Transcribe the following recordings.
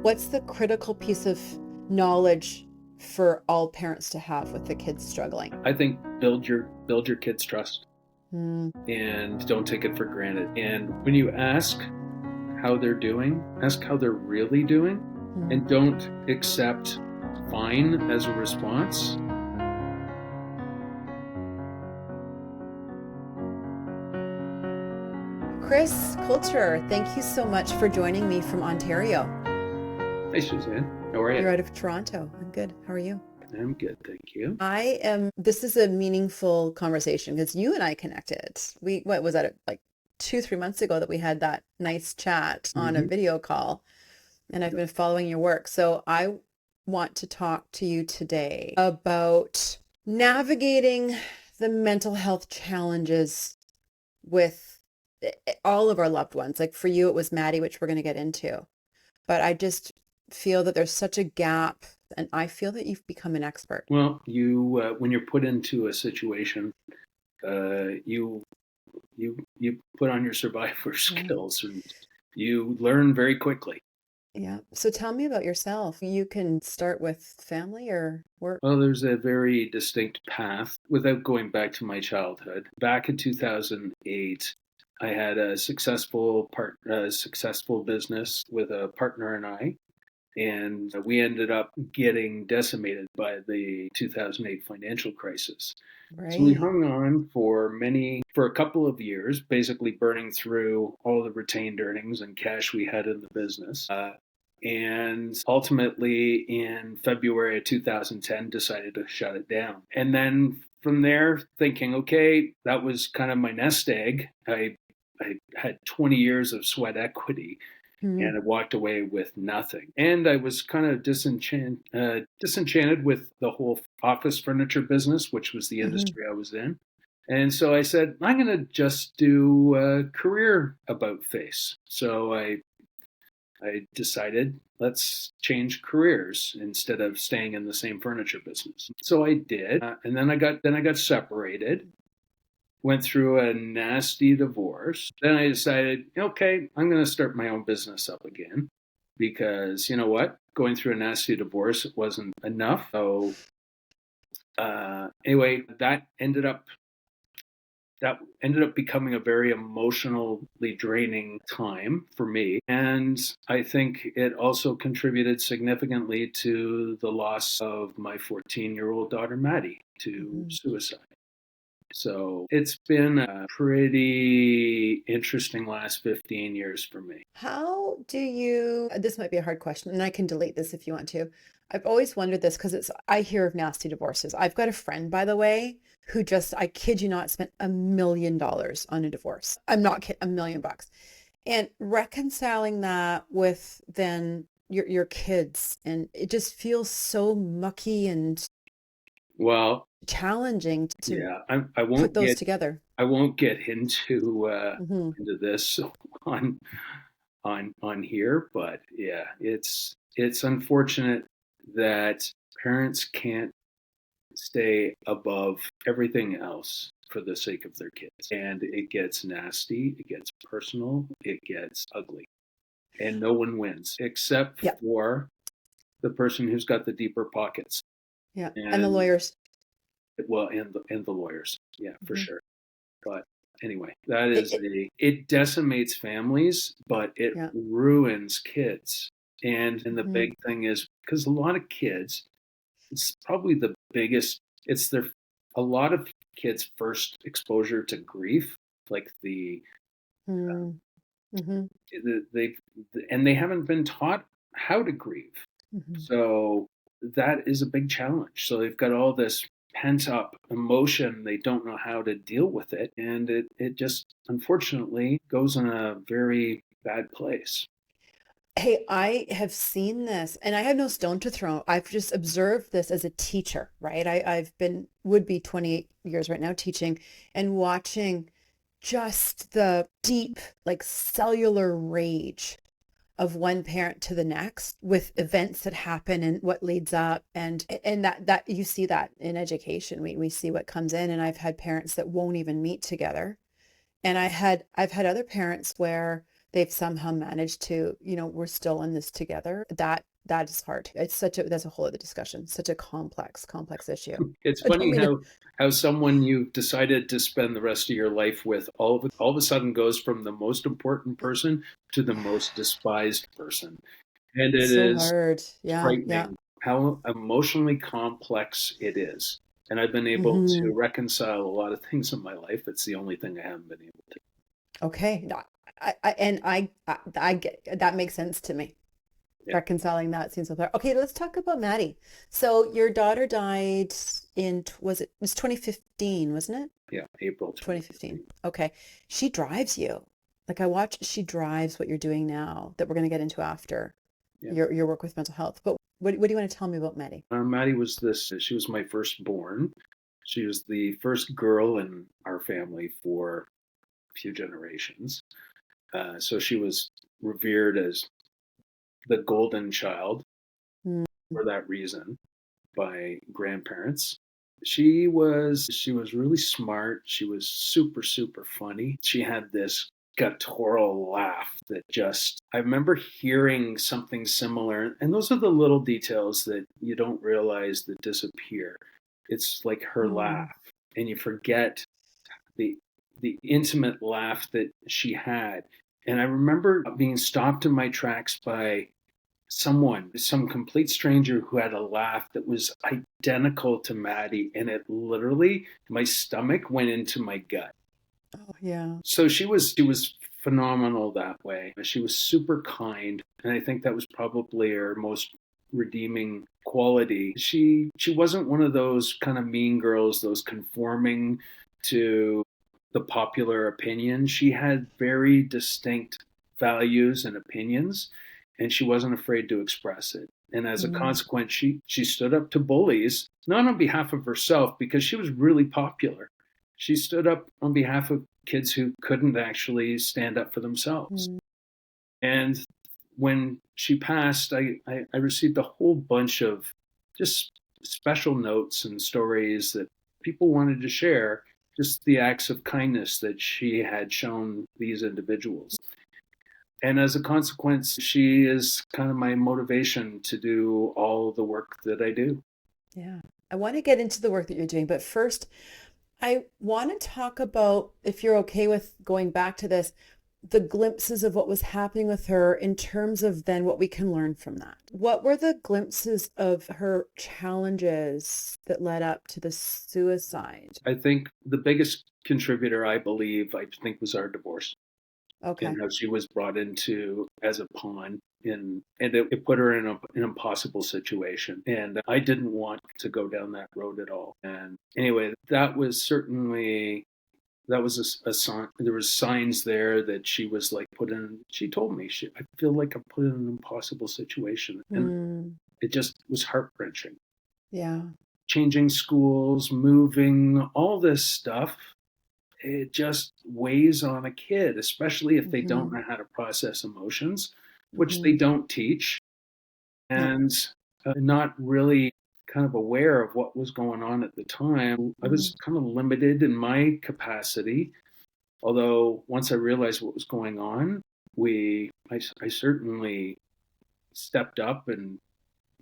What's the critical piece of knowledge for all parents to have with the kids struggling? I think build your kids' trust Mm, and don't take it for granted. And when you ask how they're doing, ask how they're really doing, and don't accept fine as a response. Chris Coulter, thank you so much for joining me from Ontario. Hey, Suzanne, how are you? You're out of Toronto. I'm good. How are you? I'm good, thank you. This is a meaningful conversation because you and I connected. What was that, like 2, 3 months ago that we had that nice chat on a video call, and I've been following your work. So I want to talk to you today about navigating the mental health challenges with all of our loved ones. Like for you, it was Maddie, which we're going to get into. But I just feel that there's such a gap, and I feel that you've become an expert. Well, you when you're put into a situation, you put on your survivor skills, and you learn very quickly. Yeah. So tell me about yourself. You can start with family or work. Well, there's a very distinct path without going back to my childhood. Back in 2008, I had a successful business with a partner and I, and we ended up getting decimated by the 2008 financial crisis. So we Right. hung on for a couple of years, basically burning through all the retained earnings and cash we had in the business. And ultimately, in February of 2010, decided to shut it down. And then from there, thinking, okay, that was kind of my nest egg. I had 20 years of sweat equity, and I walked away with nothing. And I was kind of disenchanted with the whole office furniture business, which was the industry I was in. And so I said, I'm going to just do a career about face. So I decided, let's change careers instead of staying in the same furniture business. So I did, and then I got separated. Went through a nasty divorce. Then I decided, okay, I'm going to start my own business up again because you know what? Going through a nasty divorce wasn't enough. So anyway, that ended up becoming a very emotionally draining time for me. And I think it also contributed significantly to the loss of my 14-year-old daughter, Maddie, to suicide. So it's been a pretty interesting last 15 years for me. This might be a hard question, and I can delete this if you want to. I've always wondered this because I hear of nasty divorces. I've got a friend, by the way, who just, I kid you not, spent $1 million on a divorce. I'm not kidding, $1 million. And reconciling that with then your kids, and it just feels so mucky and Well, challenging to yeah, put those together. I won't get into Mm-hmm. into this on here, but yeah, it's unfortunate that parents can't stay above everything else for the sake of their kids. And it gets nasty, it gets personal, it gets ugly. And no one wins except Yeah. for the person who's got the deeper pockets. Yeah. And the lawyers. Well, and the lawyers. Yeah, for Mm-hmm. sure. But anyway, it decimates families, but it ruins kids. And the big thing is because a lot of kids, it's probably the biggest. It's a lot of kids' first exposure to grief, like Mm-hmm. they haven't been taught how to grieve. So that is a big challenge. So they've got all this pent up emotion. They don't know how to deal with it. And it just unfortunately goes in a very bad place. Hey, I have seen this and I have no stone to throw. I've just observed this as a teacher, right? Would be 28 years right now teaching and watching just the deep, like cellular rage of one parent to the next with events that happen and what leads up. And that you see that in education. We see what comes in, and I've had parents that won't even meet together. And I've had other parents where they've somehow managed to, we're still in this together. That is hard. That's a whole other discussion. Such a complex issue. It's I don't funny mean to. how someone you've decided to spend the rest of your life with all of a sudden goes from the most important person to the most despised person. And it So is hard. Yeah, yeah. frightening how emotionally complex it is. And I've been able Hmm. to reconcile a lot of things in my life. It's the only thing I haven't been able to. Okay. No, I get that makes sense to me. Yeah. Reconciling that seems so hard. Okay, let's talk about Maddie. So your daughter died it was 2015, wasn't it? Yeah. April 2015. 2015. Okay. She drives you. Like I watch, she drives what you're doing now that we're going to get into after Yeah. your work with mental health. But what do you want to tell me about Maddie? Maddie she was my firstborn. She was the first girl in our family for a few generations. So she was revered as the golden child Mm, for that reason by grandparents. She was really smart. She was super funny. She had this guttural laugh that just I remember hearing something similar, and those are the little details that you don't realize that disappear. It's like her mm, laugh, and you forget the intimate laugh that she had. And I remember being stopped in my tracks by some complete stranger who had a laugh that was identical to Maddie, and it literally, my stomach went into my gut. oh, yeah. So she was phenomenal that way. She was super kind, and I think that was probably her most redeeming quality. She wasn't one of those kind of mean girls, those conforming to the popular opinion. She had very distinct values and opinions, and she wasn't afraid to express it. And as a Mm, consequence, she stood up to bullies, not on behalf of herself, because she was really popular. She stood up on behalf of kids who couldn't actually stand up for themselves. mm, And when she passed, I received a whole bunch of just special notes and stories that people wanted to share, just the acts of kindness that she had shown these individuals. And as a consequence, she is kind of my motivation to do all the work that I do. yeah. I want to get into the work that you're doing, but first, I want to talk about, if you're okay with going back to this, the glimpses of what was happening with her in terms of then what we can learn from that. What were the glimpses of her challenges that led up to the suicide? I think the biggest contributor, I think, was our divorce. Okay. And how she was brought into as a pawn and it put her in an impossible situation, and I didn't want to go down that road at all. And anyway, that was certainly that was a sign. There was signs there that she was like put in. She told me, I feel like I'm put in an impossible situation, and Mm, it just was heart wrenching. yeah. Changing schools, moving, all this stuff, it just weighs on a kid, especially if they don't Hmm. know how to process emotions, which they Hmm. don't teach, No. and not really kind of aware of what was going on at the time. I Hmm. was kind of limited in my capacity, although once I realized what was going on, I certainly stepped up and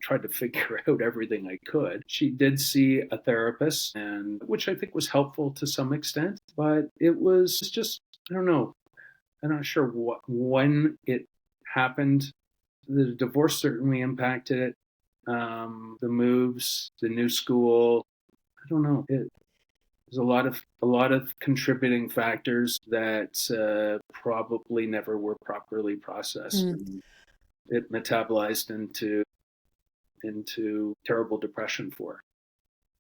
tried to figure out everything I could. She did see a therapist, and which I think was helpful to some extent, but it was just I don't know. I'm not sure when it happened. The divorce certainly impacted it. The moves, the new school. I don't know. There's a lot of contributing factors that probably never were properly processed, Mm. and it metabolized into terrible depression for her.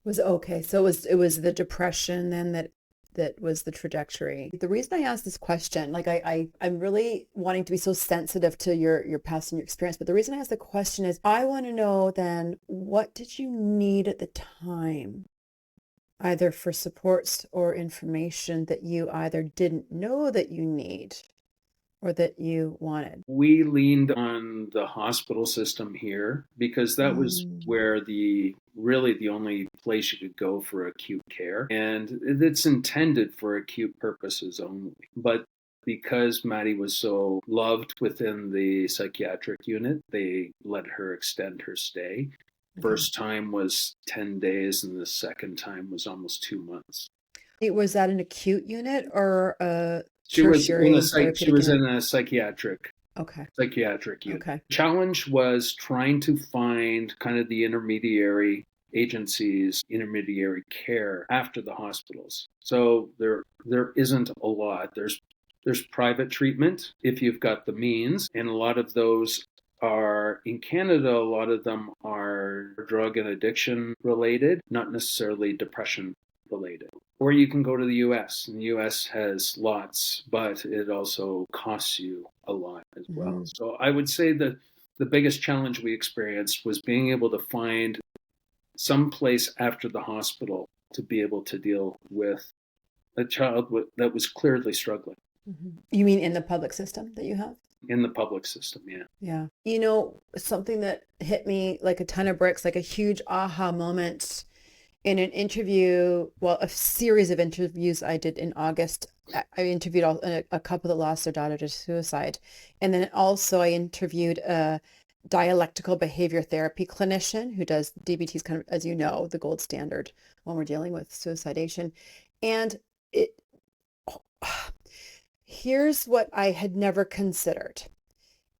Was okay. So it was the depression then that was the trajectory. The reason I asked this question, like I'm really wanting to be so sensitive to your past and your experience, but the reason I asked the question is I want to know then what did you need at the time, either for supports or information that you either didn't know that you need or that you wanted. We leaned on the hospital system here because that was Mm, where the only place you could go for acute care, and it's intended for acute purposes only. But because Maddie was so loved within the psychiatric unit, they let her extend her stay. Okay. First time was 10 days, and the second time was almost 2 months. Was that an acute unit or a She was in a tertiary she therapeutic was unit? in a psychiatric Okay. unit. Okay. Challenge was trying to find kind of the intermediary agencies, intermediary care after the hospitals. So there isn't a lot. There's private treatment if you've got the means, and a lot of those are in Canada. A lot of them are drug and addiction related, not necessarily depression related. Or you can go to the US, and the US has lots, but it also costs you a lot as well. Mm-hmm. So I would say that the biggest challenge we experienced was being able to find some place after the hospital to be able to deal with a child that was clearly struggling. Mm-hmm. You mean in the public system that you have? In the public system, yeah. Yeah. Something that hit me like a ton of bricks, like a huge aha moment in an interview, well, a series of interviews I did in August. I interviewed a couple that lost their daughter to suicide. And then also I interviewed a dialectical behavior therapy clinician who does DBTs, kind of, as you know, the gold standard when we're dealing with suicidation. And it here's what I had never considered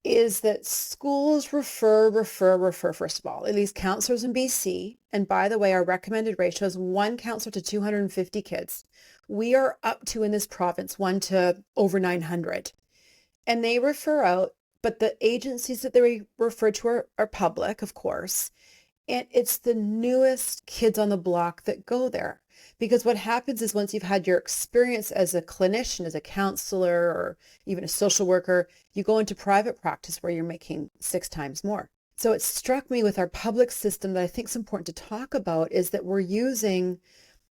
is that schools refer, first of all, at least counselors in BC. And by the way, our recommended ratio is 1 counselor to 250 kids. We are up to, in this province, 1 to over 900. And they refer out, but the agencies that they refer to are public, of course. And it's the newest kids on the block that go there. Because what happens is once you've had your experience as a clinician, as a counselor, or even a social worker, you go into private practice where you're making 6 times more. So it struck me with our public system that I think is important to talk about is that we're using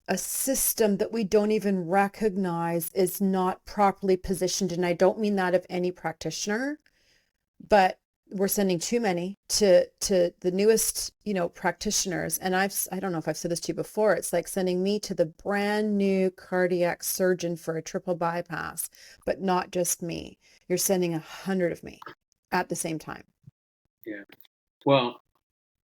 a system that we don't even recognize is not properly positioned. And I don't mean that of any practitioner, but we're sending too many to the newest, practitioners. And I don't know if I've said this to you before. It's like sending me to the brand new cardiac surgeon for a triple bypass, but not just me. You're sending 100 of me at the same time. Yeah. Well,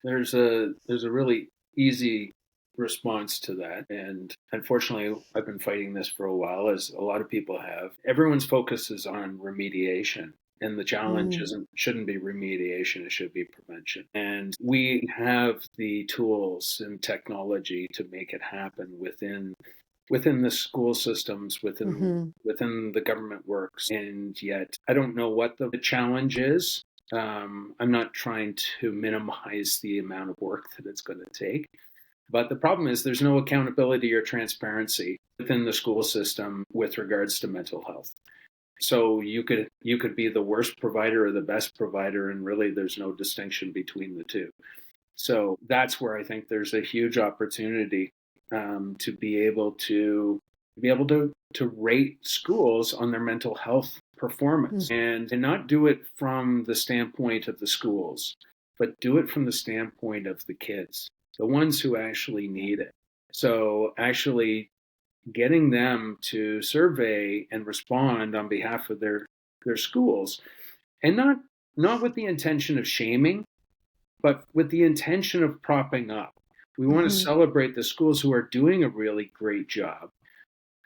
there's a really easy response to that. And unfortunately, I've been fighting this for a while, as a lot of people have. Everyone's focus is on remediation. And the challenge shouldn't be remediation, it should be prevention. And we have the tools and technology to make it happen within the school systems, within the government works. And yet I don't know what the challenge is. I'm not trying to minimize the amount of work that it's going to take. But the problem is there's no accountability or transparency within the school system with regards to mental health. So you could be the worst provider or the best provider, and really there's no distinction between the two. So that's where I think there's a huge opportunity to be able to rate schools on their mental health performance, and not do it from the standpoint of the schools, but do it from the standpoint of the kids, the ones who actually need it. So actually getting them to survey and respond on behalf of their schools, and not with the intention of shaming, but with the intention of propping up. We want to celebrate the schools who are doing a really great job.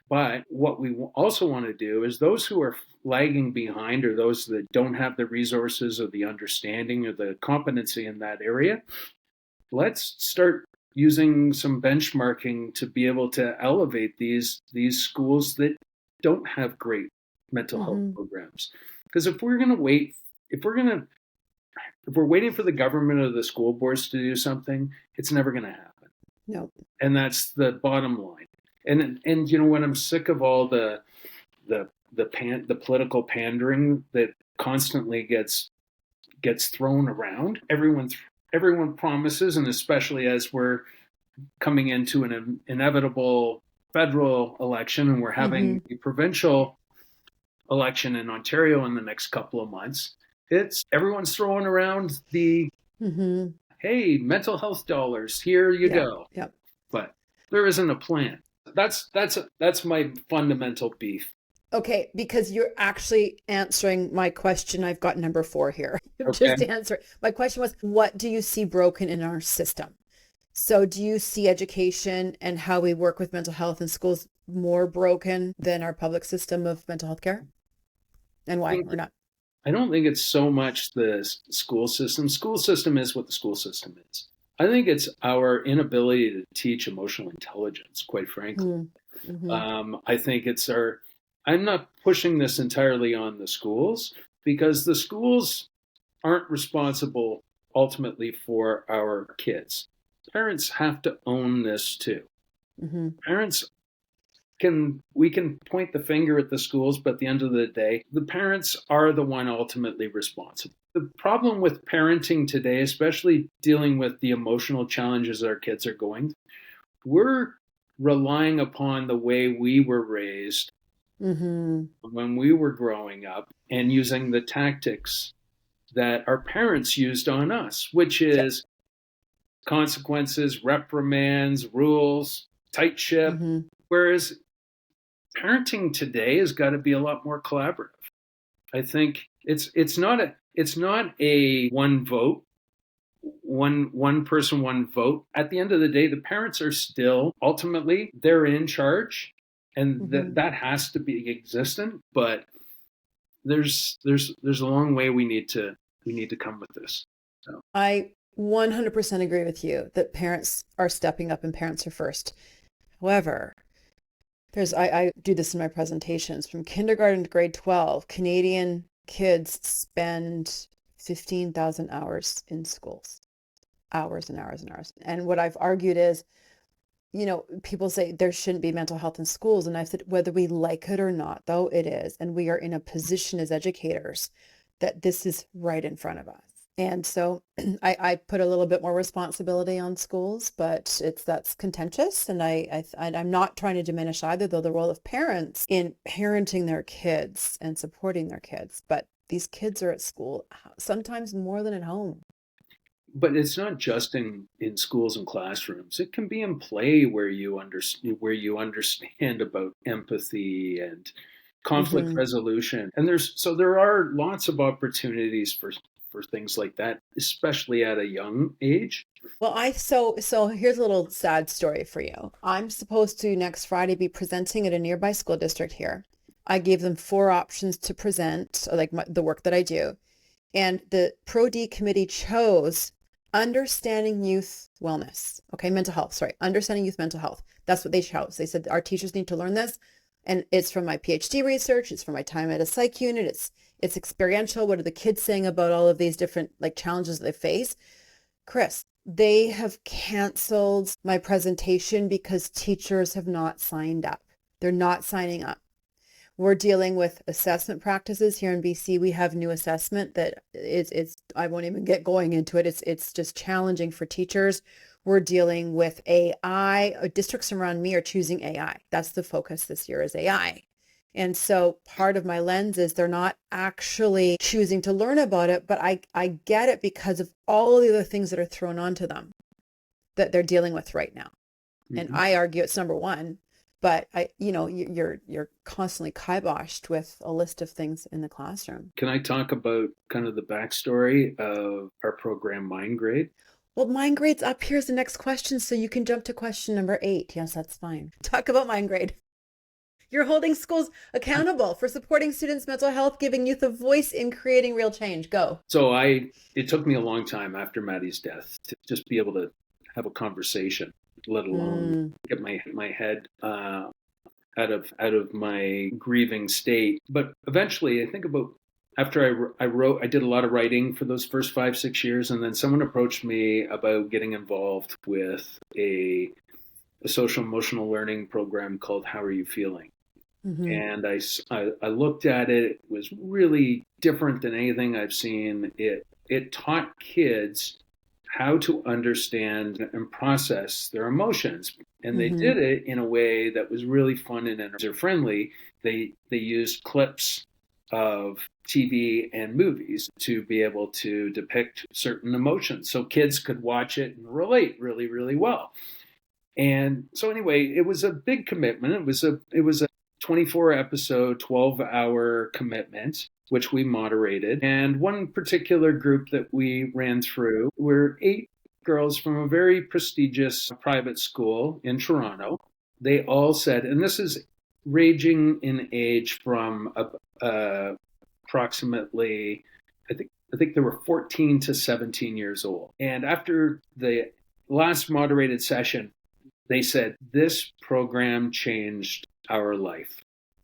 But what we also want to do is those who are lagging behind, or those that don't have the resources or the understanding or the competency in that area, let's start using some benchmarking to be able to elevate these schools that don't have great mental health programs. Because if we're waiting for the government or the school boards to do something, it's never going to happen. No. And that's the bottom line. And when I'm sick of all the political pandering that constantly gets thrown around, everyone promises, and especially as we're coming into an inevitable federal election, and we're having a provincial election in Ontario in the next couple of months, everyone's throwing around the hey, mental health dollars, here you go. But there isn't a plan. That's my fundamental beef. Okay, because you're actually answering my question. I've got number 4 here. Okay. Just answer. My question was, what do you see broken in our system? So do you see education and how we work with mental health in schools more broken than our public system of mental health care? And I why think or not? I don't think it's so much the school system. School system is what the school system is. I think it's our inability to teach emotional intelligence, quite frankly. Mm-hmm. I think it's our, I'm not pushing this entirely on the schools because the schools aren't responsible ultimately for our kids. Parents have to own this too. Mm-hmm. Parents we can point the finger at the schools, but at the end of the day, the parents are the one ultimately responsible. The problem with parenting today, especially dealing with the emotional challenges our kids are going, we're relying upon the way we were raised Mm-hmm. when we were growing up and using the tactics that our parents used on us, which Yep. is consequences, reprimands, rules, tight ship. Mm-hmm. Whereas parenting today has got to be a lot more collaborative. I think it's not a one vote, one person one vote. At the end of the day, the parents are still ultimately they're in charge, and Mm-hmm. that has to be existent. But there's a long way we need to come with this. So. I 100% agree with you that parents are stepping up and parents are first. However, I do this in my presentations. From kindergarten to grade 12, Canadian kids spend 15,000 hours in schools, hours and hours and hours. And what I've argued is, people say there shouldn't be mental health in schools. And I've said, whether we like it or not, though it is, and we are in a position as educators that this is right in front of us. And so I put a little bit more responsibility on schools, but that's contentious. And I'm not trying to diminish either, though, the role of parents in parenting their kids and supporting their kids. But these kids are at school sometimes more than at home. But it's not just in schools and classrooms. It can be in play where you understand about empathy and conflict Hmm. resolution. And there are lots of opportunities for things like that, especially at a young age. Well, so here's a little sad story for you. I'm supposed to next Friday be presenting at a nearby school district here. I gave them 4 options to present, like the work that I do. And the Pro D committee chose understanding youth wellness. Okay, mental health, sorry, understanding youth mental health. That's what they chose. They said our teachers need to learn this. And it's from my PhD research, it's from my time at a psych unit, it's experiential. What are the kids saying about all of these different like challenges they face? Chris, they have canceled my presentation because teachers have not signed up. They're not signing up. We're dealing with assessment practices here in BC. We have new assessment that it's I won't even get going into it. It's just challenging for teachers. We're dealing with AI. Districts around me are choosing AI. That's the focus this year is AI. And so part of my lens is they're not actually choosing to learn about it, but I get it because of all the other things that are thrown onto them that they're dealing with right now. And Mm-hmm. I argue it's number one, but you're constantly kiboshed with a list of things in the classroom. Can I talk about kind of the backstory of our program Mind Grade? Well, mind grade's up. Here's the next question, so you can jump to question number 8. Yes, that's fine. Talk about mind grade. You're holding schools accountable for supporting students' mental health, giving youth a voice in creating real change. Go. So it took me a long time after Maddie's death to just be able to have a conversation, let alone Mm, get my head out of my grieving state. But eventually, I think about after I did a lot of writing for those first 5 6 years, and then someone approached me about getting involved with a social emotional learning program called How Are You Feeling? mm-hmm, And I looked at it. It was really different than anything I've seen. It taught kids how to understand and process their emotions, and they mm-hmm, did it in a way that was really fun and user friendly. They used clips of TV and movies to be able to depict certain emotions, so kids could watch it and relate really well. And so anyway, it was a big commitment. It was 24 episode, 12-hour commitment, which we moderated. And one particular group that we ran through were 8 girls from a very prestigious private school in Toronto. They all said, and this is ranging in age from approximately, I think they were 14 to 17 years old. And after the last moderated session, they said, this program changed our life.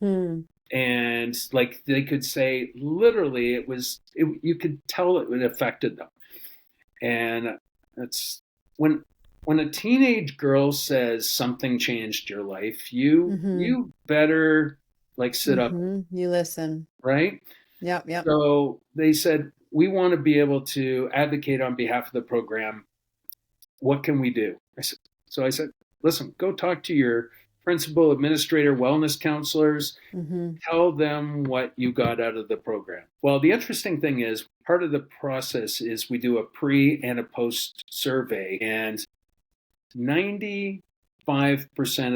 And like they could say, literally, you could tell it affected them. And it's when a teenage girl says something changed your life, you better like sit up. You listen. Right? Yep. So they said, we want to be able to advocate on behalf of the program. What can we do? So I said, listen, go talk to your principal, administrator, wellness counselors. Tell them what you got out of the program. Well, the interesting thing is, part of the process is we do a pre and a post survey, and 95%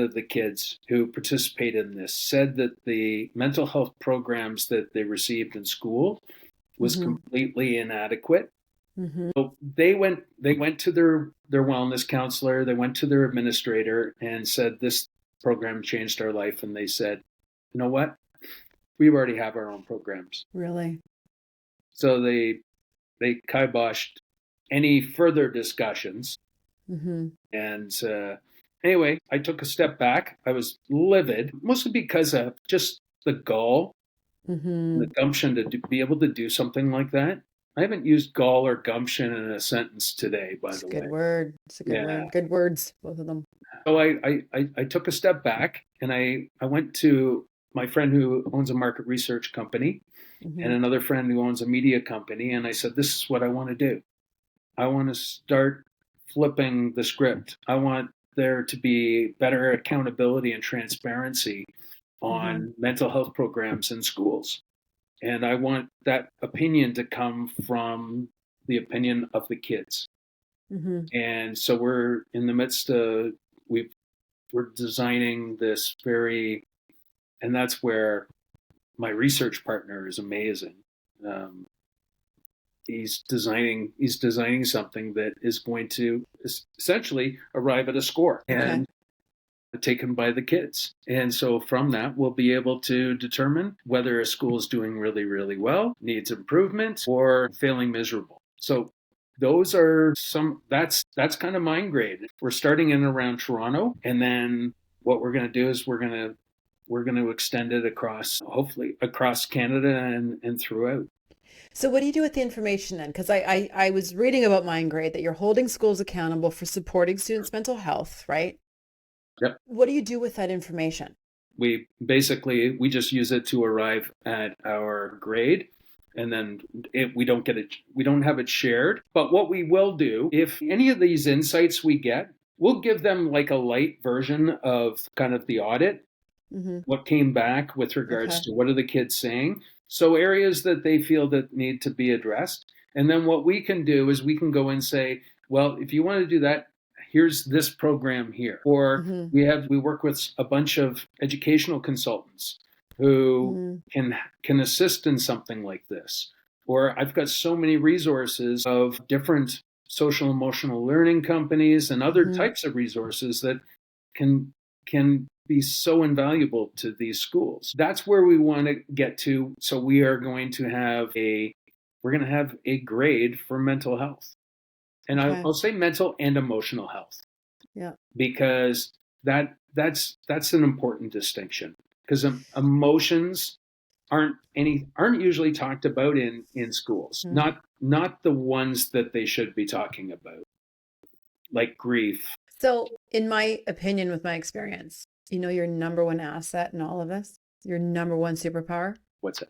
of the kids who participate in this said that the mental health programs that they received in school was completely inadequate. So they went to their wellness counselor, they went to their administrator and said, this program changed our life. And they said, you know what? We already have our own programs. Really? So they kiboshed any further discussions. And anyway, I took a step back. I was livid, mostly because of just the gall, and the gumption to be able to do something like that. I haven't used gall or gumption in a sentence today, by the way. Good word. It's a good word. Good words, both of them. So I took a step back, and I went to my friend who owns a market research company and another friend who owns a media company. And I said, this is what I want to do. I want to start flipping the script. I want there to be better accountability and transparency on mental health programs in schools. And I want that opinion to come from the opinion of the kids. And so we're in the midst of, we're designing this and that's where my research partner is amazing. He's designing something that is going to essentially arrive at a score and taken by the kids. And so from that, we'll be able to determine whether a school is doing really, really well, needs improvement, or failing miserable. So those are that's kind of mind grade. We're starting in around Toronto, and then what we're going to do is we're going to extend it hopefully across Canada and throughout. So what do you do with the information then? Because I was reading about Mind Grade that you're holding schools accountable for supporting students' mental health, right? Yep. What do you do with that information? We just use it to arrive at our grade, and then we don't have it shared. But what we will do, if any of these insights we get, we'll give them like a light version of kind of the audit, what came back with regards to what are the kids saying. So areas that they feel that need to be addressed. And then what we can do is we can go and say, well, if you want to do that, here's this program here. Or we work with a bunch of educational consultants who can assist in something like this. Or I've got so many resources of different social emotional learning companies and other types of resources that can be so invaluable to these schools. That's where we want to get to. So we are going to have a grade for mental health. And I'll say mental and emotional health. Yeah. Because that's an important distinction. Because emotions aren't usually talked about in schools. Not the ones that they should be talking about. Like grief. So in my opinion, with my experience, your number one asset in all of this, your number one superpower? What's it?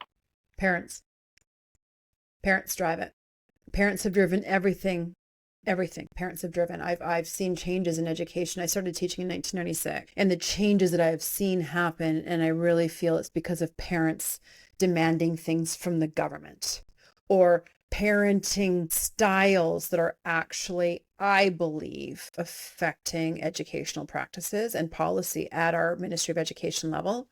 Parents. Parents drive it. Parents have driven everything. Parents have driven. I've seen changes in education. I started teaching in 1996, and the changes that I've seen happen, and I really feel it's because of parents demanding things from the government, or parenting styles that are actually, I believe, affecting educational practices and policy at our Ministry of Education level.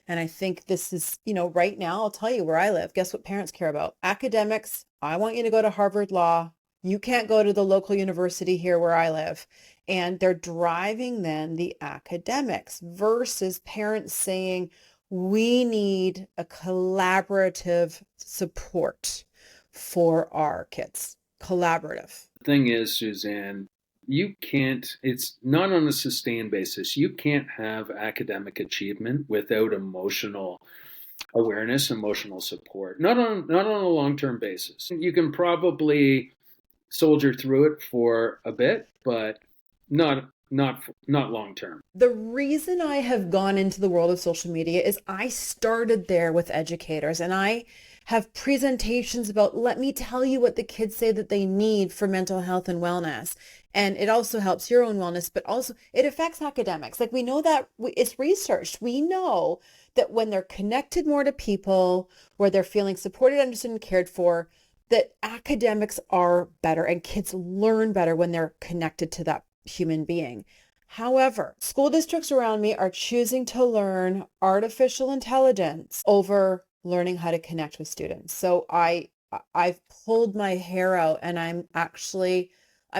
And I think this is, right now, I'll tell you where I live. Guess what parents care about? Academics. I want you to go to Harvard Law. You can't go to the local university here where I live. And they're driving then the academics versus parents saying, we need a collaborative support for our kids. Collaborative. The thing is, Suzanne, it's not on a sustained basis. You can't have academic achievement without emotional awareness, emotional support. Not on a long-term basis. You can probably soldier through it for a bit, but not long term. The reason I have gone into the world of social media is I started there with educators, and I have presentations about, let me tell you what the kids say that they need for mental health and wellness. And it also helps your own wellness, but also it affects academics. Like, we know that it's researched. We know that when they're connected more to people, where they're feeling supported, understood, and cared for, that academics are better and kids learn better when they're connected to that human being. However, school districts around me are choosing to learn artificial intelligence over learning how to connect with students. So I've pulled my hair out, and I'm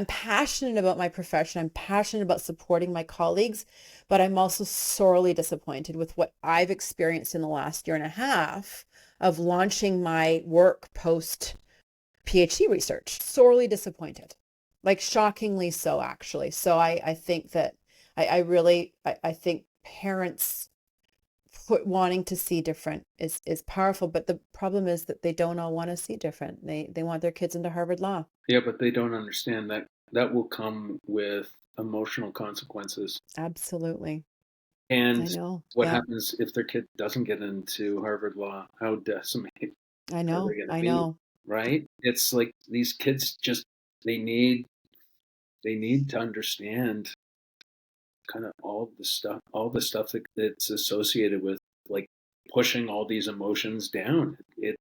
passionate about my profession. I'm passionate about supporting my colleagues, but I'm also sorely disappointed with what I've experienced in the last year and a half of launching my work post PhD research. Sorely disappointed, like shockingly so, actually. So I think that I think parents wanting to see different is powerful, but the problem is that they don't all want to see different. They want their kids into Harvard Law. Yeah, but they don't understand that will come with emotional consequences. Absolutely. And I know. what Yeah. happens if their kid doesn't get into Harvard Law? How decimated I are know. they going to I be? know. Right? It's like these kids just they need to understand kind of all the stuff that's associated with like pushing all these emotions down. It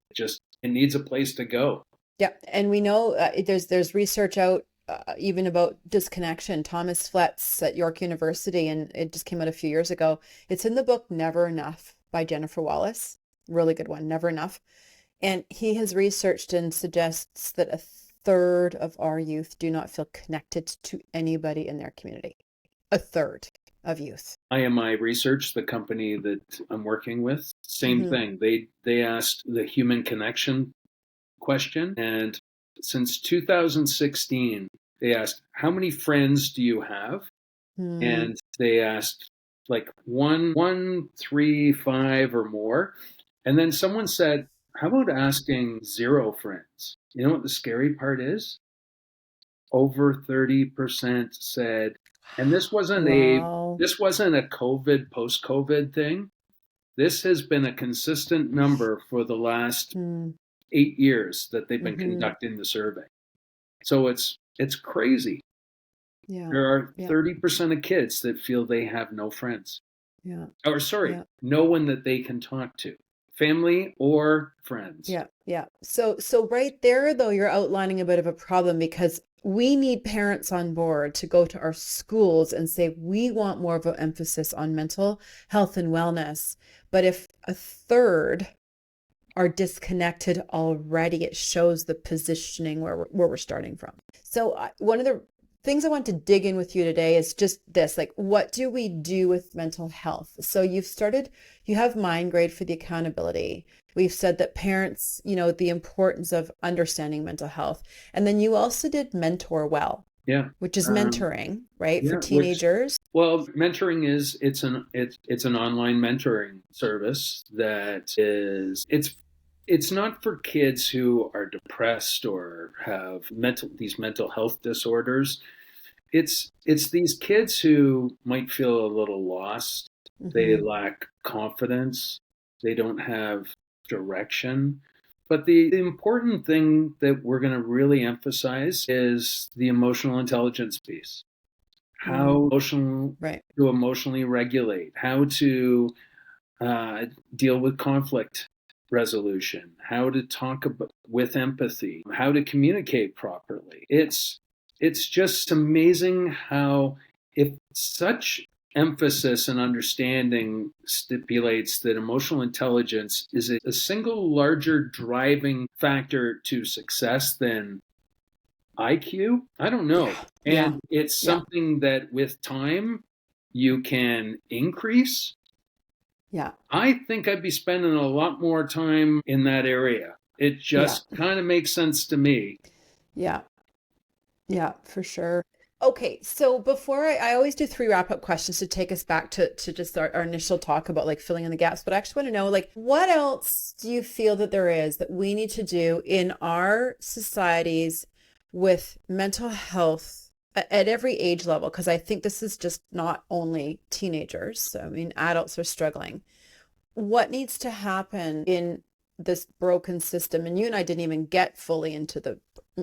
needs a place to go. Yeah, and we know there's research out even about disconnection. Thomas Fletz at York University, and it just came out a few years ago. It's in the book Never Enough by Jennifer Wallace. Really good one, Never Enough. And he has researched and suggests that a third of our youth do not feel connected to anybody in their community. A third of youth. IMI Research, the company that I'm working with, same Mm-hmm. thing. They asked the human connection question, and since 2016, they asked how many friends do you have, and they asked like one, three, five, or more, and then someone said, "How about asking 0 friends?" You know what the scary part is? Over 30% said, and Wow. this wasn't a COVID post-COVID thing. This has been a consistent number for the last 8 years that they've been Mm-hmm. conducting the survey. So it's crazy. Yeah. There are Yeah. 30% of kids that feel they have no friends. Yeah. Or sorry, Yeah. no one that they can talk to, family or friends. Yeah. Yeah. So right there, though, you're outlining a bit of a problem, because we need parents on board to go to our schools and say, we want more of an emphasis on mental health and wellness. But if a third are disconnected already, it shows the positioning where we're starting from. So one of the things I want to dig in with you today is just this, like, what do we do with mental health? So you have Mind Grade for the accountability. We've said that parents, the importance of understanding mental health. And then you also did Mentor Well. Yeah. Which is mentoring, right? Yeah, for teenagers. mentoring is it's an online mentoring service that it's not for kids who are depressed or have these mental health disorders. It's these kids who might feel a little lost. They lack confidence. They don't have direction. But the important thing that we're going to really emphasize is the emotional intelligence piece. How Right. to emotionally regulate, how to deal with conflict resolution, how to talk with empathy, how to communicate properly. It's just amazing how if such emphasis and understanding stipulates that emotional intelligence is a single larger driving factor to success than IQ. I don't know. Yeah. And it's Yeah. something that with time you can increase. Yeah. I think I'd be spending a lot more time in that area. It Yeah. just kind of makes sense to me. Yeah. Yeah, for sure. Okay, so before I always do three wrap-up questions to take us back to just our initial talk about like filling in the gaps, but I actually want to know like what else do you feel that there is that we need to do in our societies with mental health at every age level? Because I think this is just not only teenagers. I mean, adults are struggling. What needs to happen in this broken system? And you and I didn't even get fully into the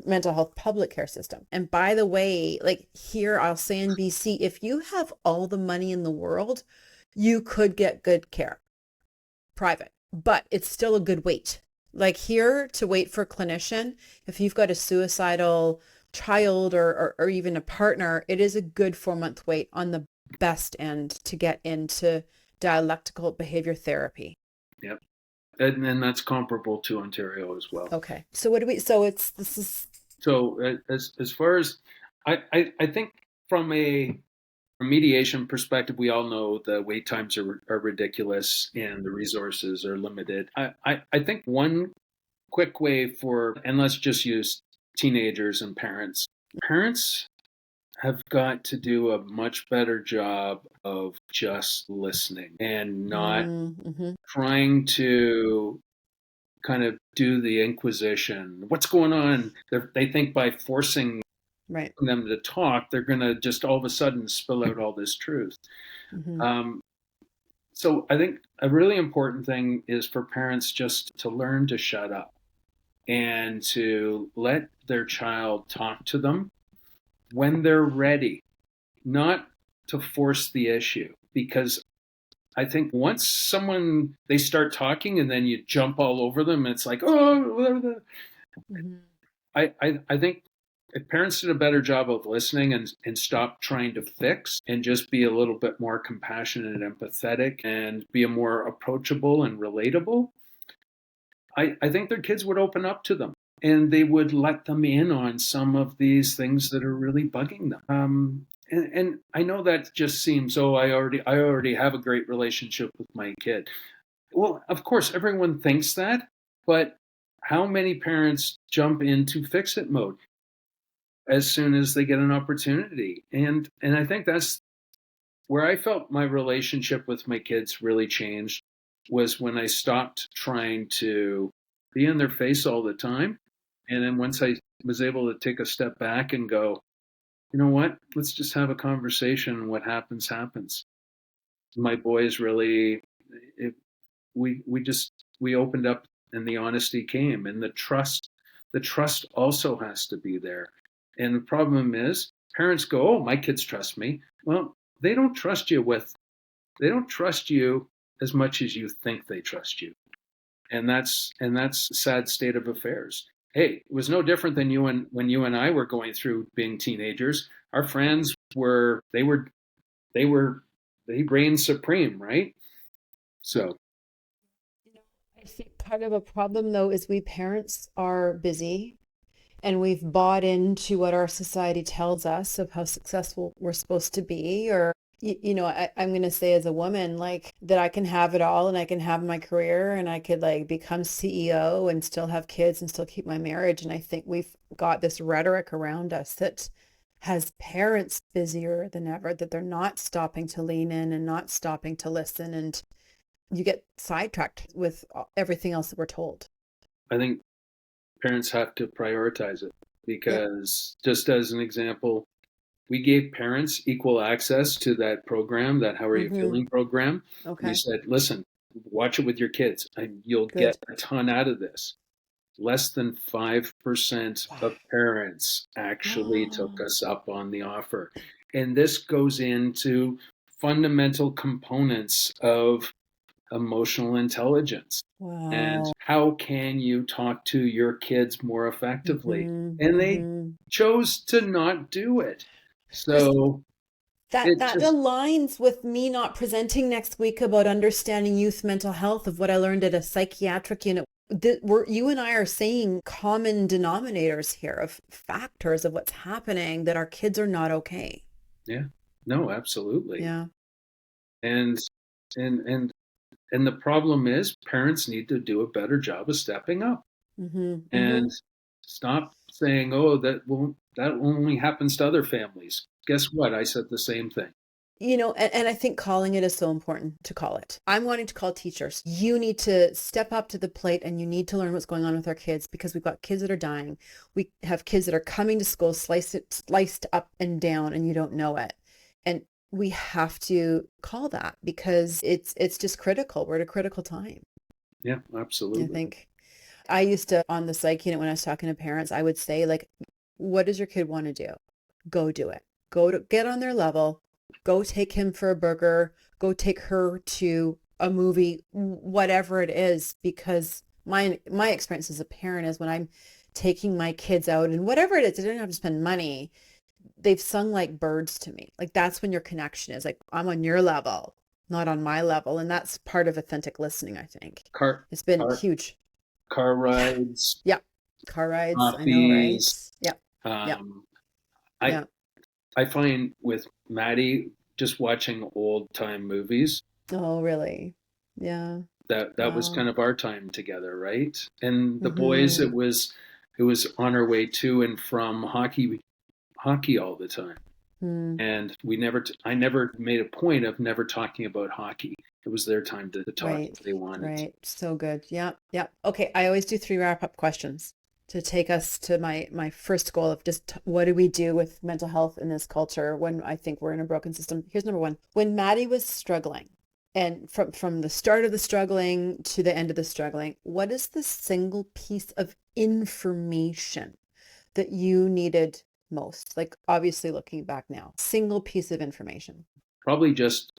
mental health public care system. And by the way, like here, I'll say in BC, if you have all the money in the world, you could get good care, private, but it's still a good wait. Like here to wait for a clinician, if you've got a suicidal child or even a partner, it is a good 4-month wait on the best end to get into dialectical behavior therapy. Yep. And then that's comparable to Ontario as well. Okay. So what do we, so it's, this is, So as far as I think from a remediation perspective, we all know the wait times are ridiculous and the resources are limited. I think one quick way for, and let's just use teenagers and parents. Parents have got to do a much better job of just listening and not mm-hmm. trying to kind of do the inquisition. What's going on? They think by forcing Right. them to talk, they're going to just all of a sudden spill out all this truth. Mm-hmm. So I think a really important thing is for parents just to learn to shut up and to let their child talk to them when they're ready, not to force the issue. Because I think once they start talking and then you jump all over them, it's like, oh, Mm-hmm. I think if parents did a better job of listening and stop trying to fix and just be a little bit more compassionate and empathetic and be a more approachable and relatable, I think their kids would open up to them and they would let them in on some of these things that are really bugging them. And I know that just seems, oh, I already have a great relationship with my kid. Well, of course, everyone thinks that, but how many parents jump into fix it mode as soon as they get an opportunity? And I think that's where I felt my relationship with my kids really changed, was when I stopped trying to be in their face all the time. And then once I was able to take a step back and go, you know what, let's just have a conversation. What happens, happens. My boys really, it, we opened up and the honesty came, and the trust also has to be there. And the problem is parents go, oh, my kids trust me. Well, they don't trust you as much as you think they trust you. And that's a sad state of affairs. Hey, it was no different than when you and I were going through being teenagers. Our friends they reigned supreme, right? So You know, I think part of a problem though is we parents are busy and we've bought into what our society tells us of how successful we're supposed to be, or I'm going to say as a woman, like that I can have it all and I can have my career and I could like become CEO and still have kids and still keep my marriage. And I think we've got this rhetoric around us that has parents busier than ever, that they're not stopping to lean in and not stopping to listen. And you get sidetracked with everything else that we're told. I think parents have to prioritize it, Yep. because just as an example, we gave parents equal access to that program, that How Are You Mm-hmm. Feeling program. We Okay. said, listen, watch it with your kids and you'll get Good. a ton out of this. Less than 5% of parents actually took Wow. us up on the offer. And this goes into fundamental components of emotional intelligence. And Wow. how can you talk to your kids more effectively? Mm-hmm. And they Mm-hmm. chose to not do it. Chris, So That It that just, aligns with me not presenting next week about understanding youth mental health of what I learned at a psychiatric unit. You and I are saying common denominators here of factors of what's happening that our kids are not okay. yeah, no, absolutely. Yeah. And, and, and, and the problem is parents need to do a better job of stepping up Mm-hmm. Mm-hmm. and stop saying, oh, that only happens to other families. Guess what? I said the same thing. And I think calling it is so important to call it. I'm wanting to call teachers. You need to step up to the plate and you need to learn what's going on with our kids because we've got kids that are dying. We have kids that are coming to school sliced up and down and you don't know it. And we have to call that because it's just critical. We're at a critical time, Yeah, I absolutely. think. I used to, on the psych unit, when I was talking to parents, I would say, like, what does your kid want to do? Go do it. Go to get on their level. Go take him for a burger. Go take her to a movie, whatever it is. Because my experience as a parent is when I'm taking my kids out and whatever it is, they don't have to spend money. They've sung like birds to me. Like that's when your connection is like, I'm on your level, not on my level. And that's part of authentic listening, I think. Car, It's been car, huge. car Yeah. rides, Yeah. Car rides. I know, right? coffees. Yeah. Yeah. Um, I Yeah. I find with Maddie just watching old time movies Oh, really? Yeah. that was Wow. kind of our time together, right? And the boys, Mm-hmm. it was on our way to and from hockey all the time. Mm. And I never made a point of never talking about hockey. It was their time to talk Right. if they wanted to. Right. So good. Yeah. Yeah. Okay. I always do 3 wrap-up questions to take us to my first goal of just what do we do with mental health in this culture when I think we're in a broken system. Here's number 1. When Maddie was struggling, and from the start of the struggling to the end of the struggling, what is the single piece of information that you needed most? Like obviously looking back now, single piece of information. Probably just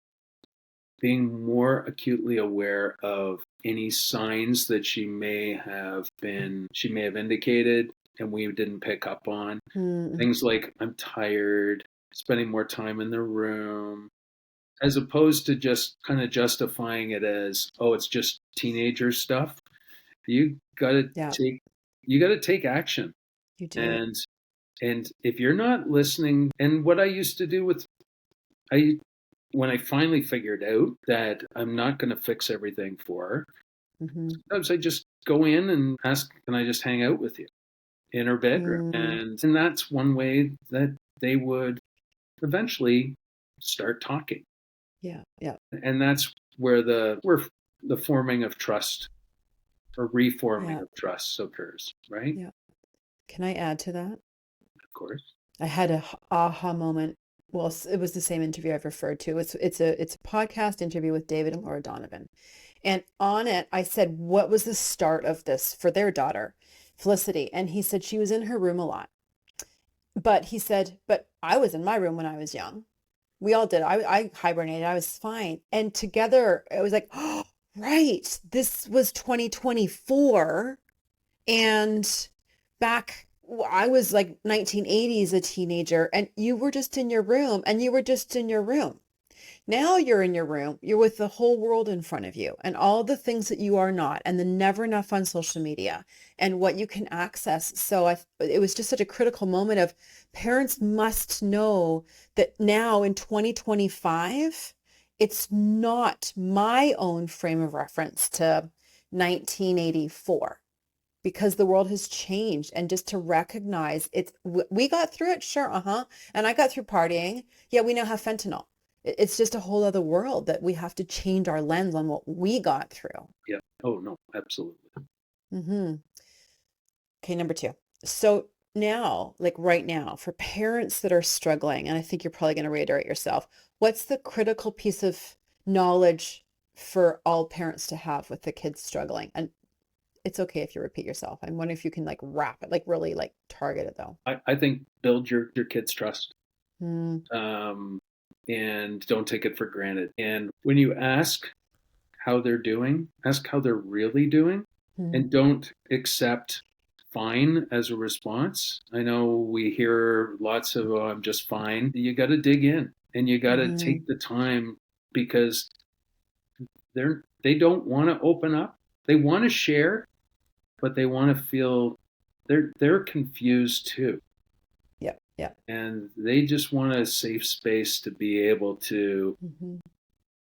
being more acutely aware of any signs that she may have indicated and we didn't pick up on. Mm, Things like I'm tired, spending more time in the room, as opposed to just kind of justifying it as, oh, it's just teenager stuff. You gotta yeah, take you gotta take action. you do. And and if you're not listening, and what I used to do with I when I finally figured out that I'm not gonna fix everything for her, Mm-hmm. sometimes I just go in and ask, can I just hang out with you in her bedroom? Mm, And that's one way that they would eventually start talking. yeah, yeah, And that's where the forming of trust or reforming yeah, of trust occurs, right? yeah. Can I add to that? Of course. I had a aha moment. Well, it was the same interview I've referred to. It's a podcast interview with David and Laura Donovan. And on it, I said, what was the start of this for their daughter, Felicity? And he said she was in her room a lot. But he said, but I was in my room when I was young. We all did. I hibernated. I was fine. And together it was like, oh, right. This was 2024. And back, I was like 1980s, a teenager, and you were just in your room and you were just in your room. Now you're in your room, you're with the whole world in front of you and all the things that you are not, and the never enough on social media and what you can access. So it was just such a critical moment of parents must know that now in 2025, it's not my own frame of reference to 1984 because the world has changed, and just to recognize we got through it, sure, and I got through partying. Yeah, we now have fentanyl. It's just a whole other world that we have to change our lens on what we got through. Yeah. Oh no, absolutely. Hmm. Okay, number 2. So now, like right now, for parents that are struggling, and I think you're probably going to reiterate yourself, what's the critical piece of knowledge for all parents to have with the kids struggling? And it's okay if you repeat yourself. I'm wondering if you can like wrap it, like really like target it though. I think build your kids' trust, Mm, um, and don't take it for granted. And when you ask how they're doing, ask how they're really doing, mm, and don't accept fine as a response. I know we hear lots of, oh, I'm just fine. You got to dig in. And you got to Mm-hmm. take the time because they don't want to open up. They want to share, but they want to feel they're confused too. Yep. Yep. And they just want a safe space to be able to Mm-hmm.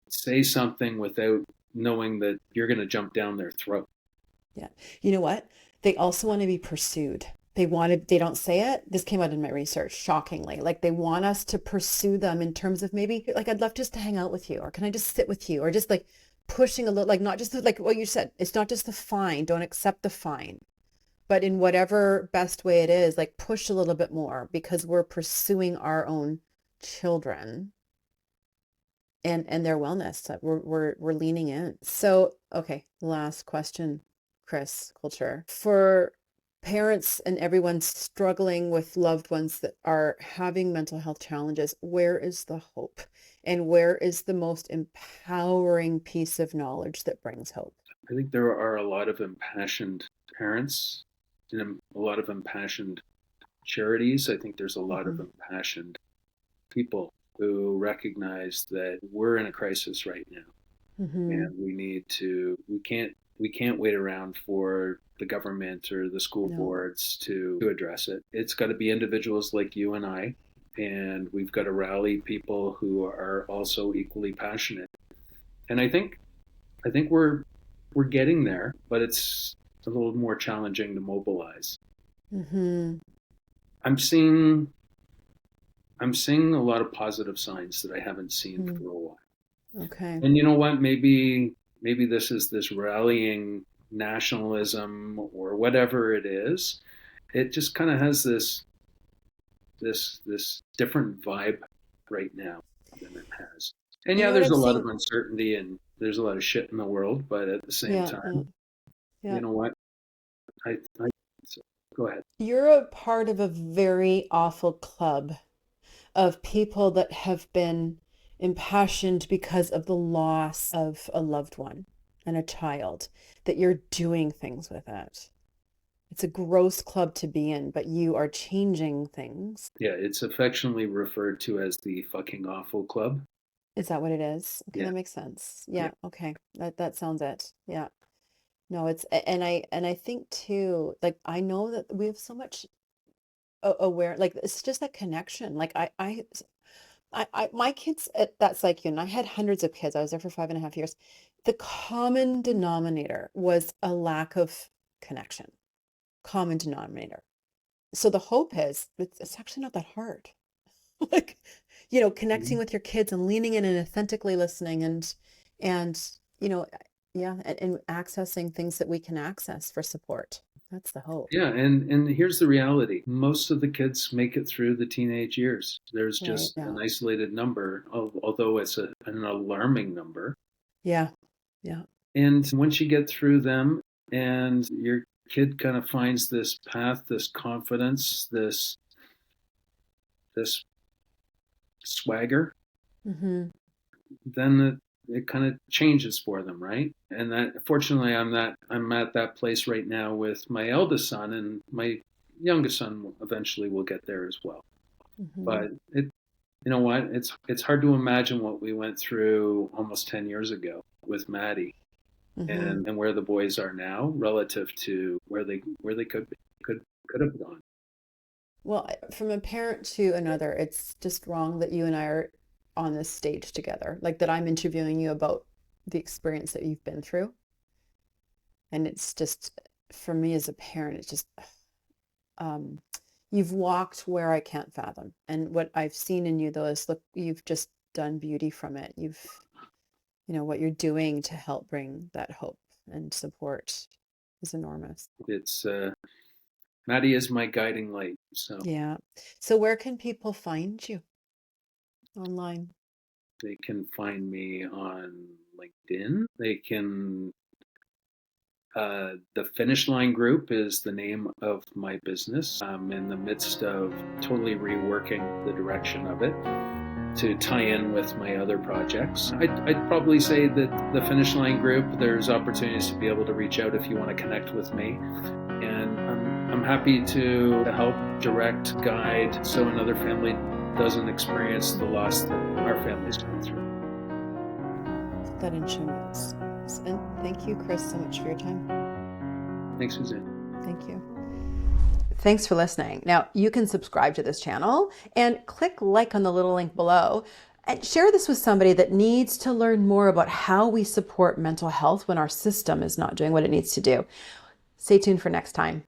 say something without knowing that you're going to jump down their throat. Yeah. You know what? They also want to be pursued. They don't say it. This came out in my research, shockingly. Like they want us to pursue them in terms of maybe like, I'd love just to hang out with you, or can I just sit with you? Or just like pushing a little, like not just like what you said. It's not just the fine. Don't accept the fine, but in whatever best way it is, like push a little bit more because we're pursuing our own children and their wellness. That we're leaning in. So, okay, last question, Chris Coulter. For parents and everyone struggling with loved ones that are having mental health challenges, where is the hope? And where is the most empowering piece of knowledge that brings hope? I think there are a lot of impassioned parents and a lot of impassioned charities. I think there's a lot of Mm-hmm. impassioned people who recognize that we're in a crisis right now, Mm-hmm. and we can't wait around for the government or the school No. boards to address it. It's got to be individuals like you and I, and we've got to rally people who are also equally passionate. And I think we're getting there, but it's a little more challenging to mobilize. Mm-hmm. I'm seeing I'm seeing a lot of positive signs that I haven't seen Mm-hmm. for a while. Okay. And you know what? Maybe this is this rallying nationalism or whatever it is. It just kind of has this different vibe right now than it has. And You yeah, know what there's I'm a lot of seeing? uncertainty and there's a lot of shit in the world, but at the same Yeah, yeah, time, yeah. you know what? I so go ahead. You're a part of a very awful club of people that have been impassioned because of the loss of a loved one and a child, that you're doing things with it. It's a gross club to be in, but you are changing things. Yeah, it's affectionately referred to as the fucking awful club. Is that what it is? Okay, Yeah, that makes sense. yeah, Yeah, okay. That sounds it. Yeah. No, and I think too, like I know that we have so much aware, like it's just a connection. Like my kids that's like you, and I had hundreds of kids. I was there for 5.5 years. The common denominator was a lack of connection. Common denominator. So the hope is it's actually not that hard. Like, connecting mhm. with your kids and leaning in and authentically listening and you know, yeah, and accessing things that we can access for support. That's the hope. Yeah. And here's the reality: most of the kids make it through the teenage years. There's Right. just Yeah. an isolated number, although it's an alarming number. Yeah. Yeah. And once you get through them, and your kid kind of finds this path, this confidence, this swagger, Mm-hmm. then it kind of changes for them, right? And that fortunately I'm at that place right now with my eldest son, and my youngest son eventually will get there as well. Mm-hmm. But you know what? It's hard to imagine what we went through almost 10 years ago with Maddie, Mm-hmm. and where the boys are now relative to where they could have gone. Well, from a parent to another, it's just wrong that you and I are on this stage together, like that I'm interviewing you about the experience that you've been through. And it's just, for me as a parent, it's just, um, you've walked where I can't fathom. And what I've seen in you, though, is look, you've just done beauty from it. What you're doing to help bring that hope and support is enormous. It's Maddie is my guiding light, so Yeah. So where can people find you online? they can find me on LinkedIn. They can the Finish Line Group is the name of my business. I'm in the midst of totally reworking the direction of it to tie in with my other projects. I'd probably say that the Finish Line Group, there's opportunities to be able to reach out if you want to connect with me. And I'm happy to help direct, guide, so another family doesn't experience the loss that our family's going through. Put that in show notes. And thank you, Chris, so much for your time. Thanks, Suzanne. Thank you. Thanks for listening. Now, you can subscribe to this channel and click like on the little link below and share this with somebody that needs to learn more about how we support mental health when our system is not doing what it needs to do. Stay tuned for next time.